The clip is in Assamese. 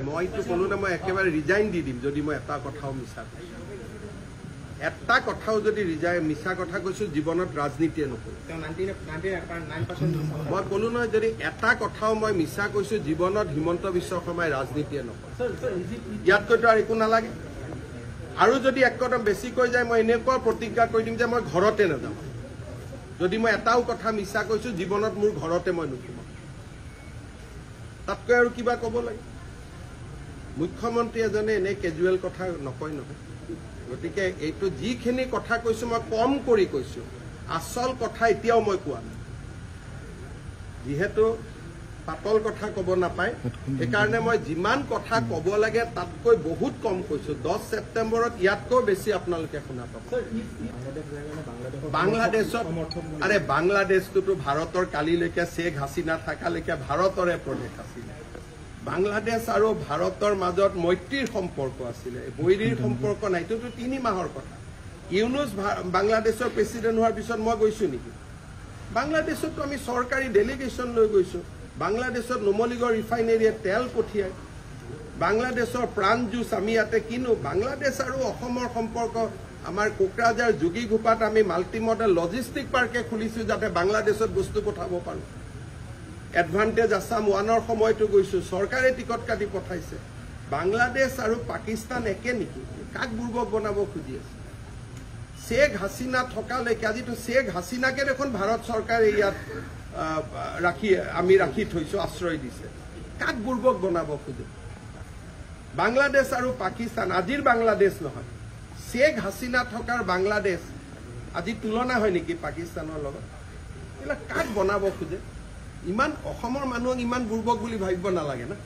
মইতো ক'লো না মই একেবাৰে ৰিজাইন দি দিম যদি মই এটা কথাও মিছা কৈছোঁ। এটা কথাও যদি মিছা কথা কৈছোঁ জীৱনত ৰাজনীতিয়ে নকৰোঁ। মই ক'লো নহয় যদি এটা কথাও মই মিছা কৈছোঁ জীৱনত হিমন্ত বিশ্ব শৰ্মাই ৰাজনীতিয়ে নকৰোঁ। ইয়াতকৈতো আৰু একো নালাগে। আৰু যদি একদম বেছি কৈ যায় মই এনেকুৱা প্ৰতিজ্ঞা কৰি দিম যে মই ঘৰতে নাযাওঁ। যদি মই এটাও কথা মিছা কৈছোঁ জীৱনত মোৰ ঘৰতে মই নুসুমাম। তাতকৈ আৰু কিবা ক'ব লাগে? মুখ্যমন্ত্ৰী এজনে এনে কেজুৱেল কথা নকয় নহয়। গতিকে এইটো যিখিনি কথা কৈছোঁ মই কম কৰি কৈছোঁ, আচল কথা এতিয়াও মই কোৱা নাই। যিহেতু পাতল কথা ক'ব নাপায়, সেইকাৰণে মই যিমান কথা ক'ব লাগে তাতকৈ বহুত কম কৈছোঁ। 10 ছেপ্টেম্বৰত ইয়াতকৈ বেছি আপোনালোকে শুনা পাব। বাংলাদেশত আৰে বাংলাদেশটোতো ভাৰতৰ কালিলৈকে শ্বেখ হাছিনা থকালৈকে ভাৰতৰে প্ৰদেশ আছিলে। বাংলাদেশ আৰু ভাৰতৰ মাজত মৈত্ৰীৰ সম্পৰ্ক আছিলে, বৈৰীৰ সম্পৰ্ক নাই। এইটোতো 3 মাহৰ কথা। ইউনুছ বাংলাদেশৰ প্ৰেচিডেণ্ট হোৱাৰ পিছত মই গৈছোঁ নেকি? বাংলাদেশতো আমি চৰকাৰী ডেলিগেশ্যন লৈ গৈছোঁ। বাংলাদেশত নুমলীগড় ৰিফাইনেৰীয়ে তেল পঠিয়ায়। বাংলাদেশৰ প্ৰাণ জুচ আমি ইয়াতে কিনো। বাংলাদেশ আৰু অসমৰ সম্পৰ্ক আমাৰ কোকৰাঝাৰ যোগীঘোপাত আমি মাল্টি মডেল লজিষ্টিক পাৰ্কে খুলিছোঁ যাতে বাংলাদেশত বস্তু পঠাব পাৰোঁ। এডভান্টেজ আছাম 1ৰ সময়তো গৈছোঁ, চৰকাৰে টিকট কাটি পঠাইছে। বাংলাদেশ আৰু পাকিস্তান একে নেকি? কাক বুৰ্বক বনাব খুজি আছে? শ্বেখ হাছিনা থকালৈকে আজিতো শ্বেখ হাছিনাকে দেখোন ভাৰত চৰকাৰে ইয়াত আমি ৰাখি থৈছোঁ, আশ্ৰয় দিছে। কাক বুৰ্বক বনাব খোজে? বাংলাদেশ আৰু পাকিস্তান আজিৰ বাংলাদেশ নহয়, শ্বেখ হাছিনা থকাৰ বাংলাদেশ আজি তুলনা হয় নেকি পাকিস্তানৰ লগত? এইবিলাক কাক বনাব খোজে? ইমান অসমৰ মানুহক ইমান বুৰ্বক বুলি ভাবিব নালাগে না।